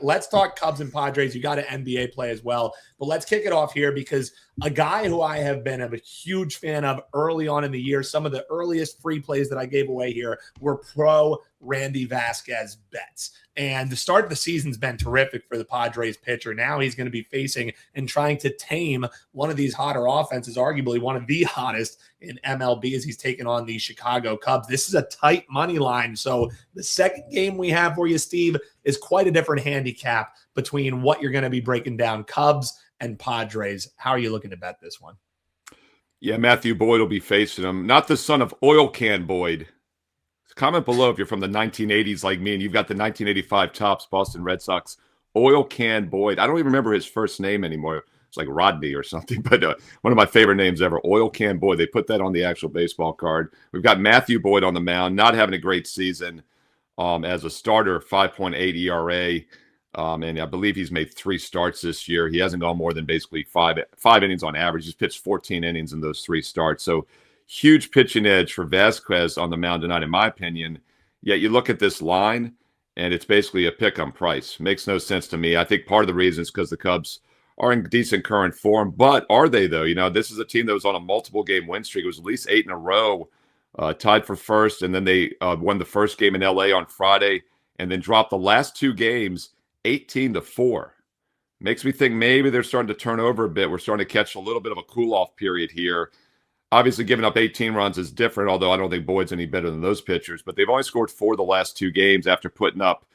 Let's talk Cubs and Padres. You got an NBA play as well. But let's kick it off here because a guy who I have been a huge fan of early on in the year, some of the earliest free plays that I gave away here were pro Randy Vasquez bets. And the start of the season's been terrific for the Padres pitcher. Now he's going to be facing and trying to tame one of these hotter offenses, arguably one of the hottest in MLB as he's taking on the Chicago Cubs. This is a tight money line. So the second game we have for you, Steve, is quite a different handicap between what you're going to be breaking down, Cubs and Padres. How are you looking to bet this one? Yeah, Matthew Boyd will be facing him. Not the son of Oil Can Boyd. Comment below if you're from the 1980s like me and you've got the 1985 Topps Boston Red Sox Oil Can Boyd. I don't even remember his first name anymore. It's like Rodney or something, but one of my favorite names ever, Oil Can Boyd. They put that on the actual baseball card. We've got Matthew Boyd on the mound, not having a great season as a starter, 5.8 ERA. And I believe he's made 3 starts this year. He hasn't gone more than basically five innings on average. He's pitched 14 innings in those 3 starts. So huge pitching edge for Vasquez on the mound tonight, in my opinion. Yet you look at this line, and it's basically a pick-em price. Makes no sense to me. I think part of the reason is because the Cubs are in decent current form. But are they, though? You know, this is a team that was on a multiple-game win streak. It was at least 8 in a row, tied for first, and then they won the first game in L.A. on Friday and then dropped the last 2 games 18-4. Makes me think maybe they're starting to turn over a bit. We're starting to catch a little bit of a cool-off period here. Obviously, giving up 18 runs is different, although I don't think Boyd's any better than those pitchers. But they've only scored 4 the last 2 games after putting up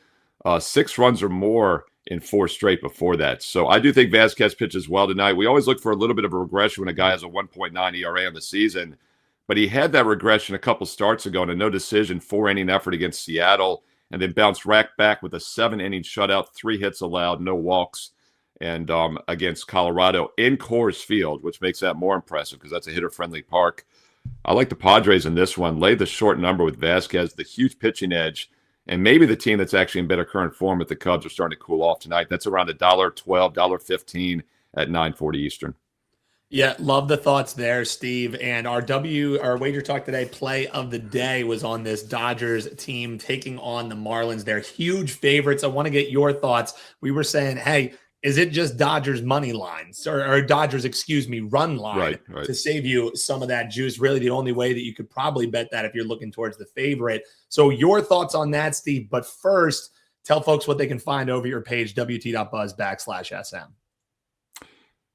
6 runs or more in 4 straight before that. So I do think Vasquez pitches well tonight. We always look for a little bit of a regression when a guy has a 1.9 ERA on the season. But he had that regression a couple starts ago in a no-decision 4-inning effort against Seattle and then bounced right back with a 7-inning shutout, 3 hits allowed, no walks. And against Colorado in Coors Field, which makes that more impressive because that's a hitter-friendly park. I like the Padres in this one. Lay the short number with Vasquez, the huge pitching edge, and maybe the team that's actually in better current form if the Cubs are starting to cool off tonight. That's around $1.12, $1.15 at 9:40 Eastern. Yeah, love the thoughts there, Steve. And our Wager Talk Today play of the day was on this Dodgers team taking on the Marlins. They're huge favorites. I want to get your thoughts. We were saying, hey, is it just Dodgers money lines or Dodgers, run line to save you some of that juice? Really the only way that you could probably bet that if you're looking towards the favorite. So your thoughts on that, Steve. But first, tell folks what they can find over your page, wt.buzz/SM.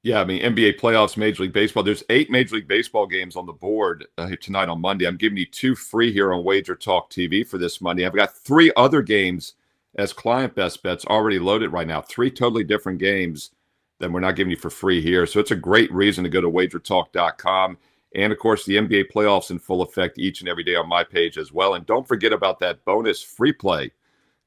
Yeah, I mean, NBA playoffs, Major League Baseball. There's 8 Major League Baseball games on the board tonight on Monday. I'm giving you 2 free here on Wager Talk TV for this Monday. I've got 3 other games as client best bets already loaded right now. 3 totally different games that we're not giving you for free here. So it's a great reason to go to wagertalk.com. And, of course, the NBA playoffs in full effect each and every day on my page as well. And don't forget about that bonus free play.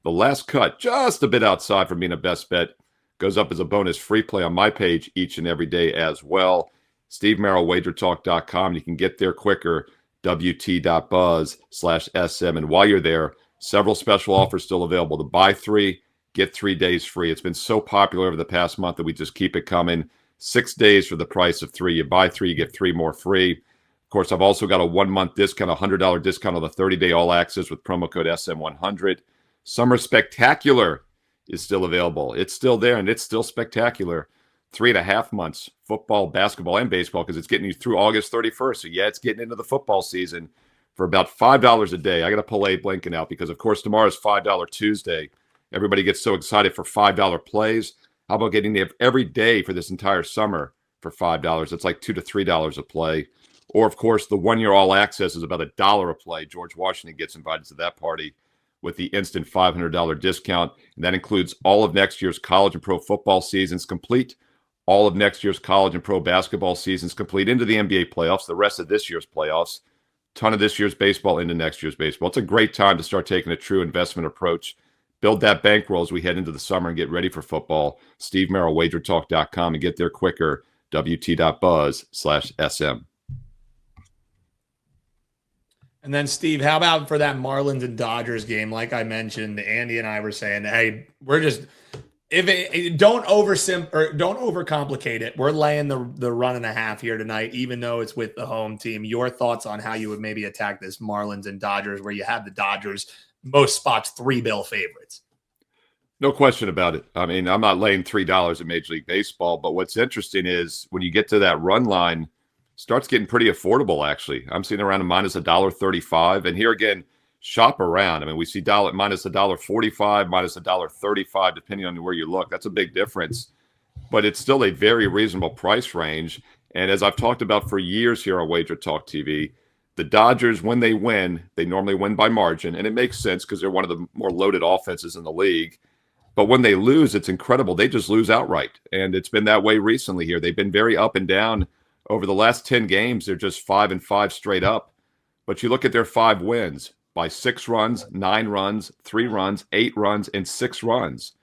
The last cut, just a bit outside from being a best bet, goes up as a bonus free play on my page each and every day as well. Steve Merril, wagertalk.com. You can get there quicker, wt.buzz/SM. And while you're there, several special offers still available. To buy 3, get 3 days free. It's been so popular over the past month that we just keep it coming. 6 days for the price of 3. You buy 3, you get 3 more free. Of course, I've also got a 1-month discount, a $100 discount on the 30-day all access with promo code SM100. Summer Spectacular is still available. It's still there, and it's still spectacular. 3.5 months, football, basketball, and baseball, because it's getting you through August 31st. So, yeah, it's getting into the football season for about $5 a day. I got to pull Abe Lincoln out because, of course, tomorrow's $5 Tuesday. Everybody gets so excited for $5 plays. How about getting there every day for this entire summer for $5? It's like $2 to $3 a play. Or, of course, the 1-year all access is about $1 a play. George Washington gets invited to that party with the instant $500 discount. And that includes all of next year's college and pro football seasons complete, all of next year's college and pro basketball seasons complete, into the NBA playoffs, the rest of this year's playoffs, ton of this year's baseball into next year's baseball. It's a great time to start taking a true investment approach. Build that bankroll as we head into the summer and get ready for football. Steve Merril, wagertalk.com, and get there quicker, wt.buzz/SM. And then, Steve, how about for that Marlins and Dodgers game? Like I mentioned, Andy and I were saying, hey, we're just don't overcomplicate it. We're laying the 1.5 here tonight, even though it's with the home team. Your thoughts on how you would maybe attack this Marlins and Dodgers, where you have the Dodgers most spots 3 bill favorites? No question about it. I mean, I'm not laying $3 in Major League Baseball, but what's interesting is when you get to that run line, starts getting pretty affordable. Actually, I'm seeing around a minus $1.35, and here again, shop around. I mean, we see minus $1.45, minus $1.35, depending on where you look. That's a big difference, but it's still a very reasonable price range. And as I've talked about for years here on Wager Talk TV, the Dodgers, when they win, they normally win by margin, and it makes sense because they're one of the more loaded offenses in the league. But when they lose, it's incredible. They just lose outright. And it's been that way recently here. They've been very up and down. Over the last 10 games, they're just 5-5 straight up. But you look at their 5 wins by 6 runs, 9 runs, 3 runs, 8 runs, and 6 runs.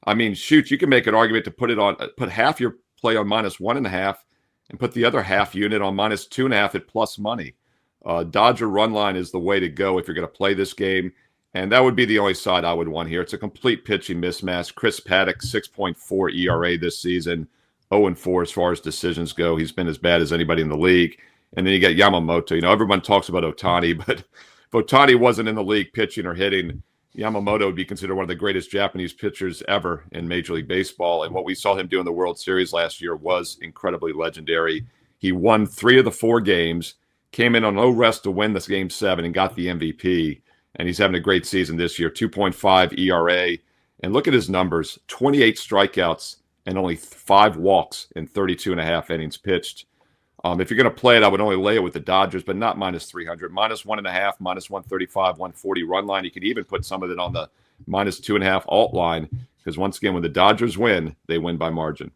I mean, shoot, you can make an argument to put half your play on minus 1.5 and put the other half unit on minus 2.5 at plus money. Dodger run line is the way to go if you're going to play this game. And that would be the only side I would want here. It's a complete pitching mismatch. Chris Paddock, 6.4 ERA this season, 0-4 as far as decisions go. He's been as bad as anybody in the league. And then you got Yamamoto. You know, everyone talks about Ohtani, but if Ohtani wasn't in the league pitching or hitting, Yamamoto would be considered one of the greatest Japanese pitchers ever in Major League Baseball. And what we saw him do in the World Series last year was incredibly legendary. He won 3 of the 4 games, came in on no rest to win this Game 7, and got the MVP. And he's having a great season this year, 2.5 ERA. And look at his numbers, 28 strikeouts and only 5 walks in 32.5 innings pitched. If you're going to play it, I would only lay it with the Dodgers, but not minus 300. Minus 1.5, minus 135, 140 run line. You could even put some of it on the minus 2.5 alt line because once again, when the Dodgers win, they win by margin.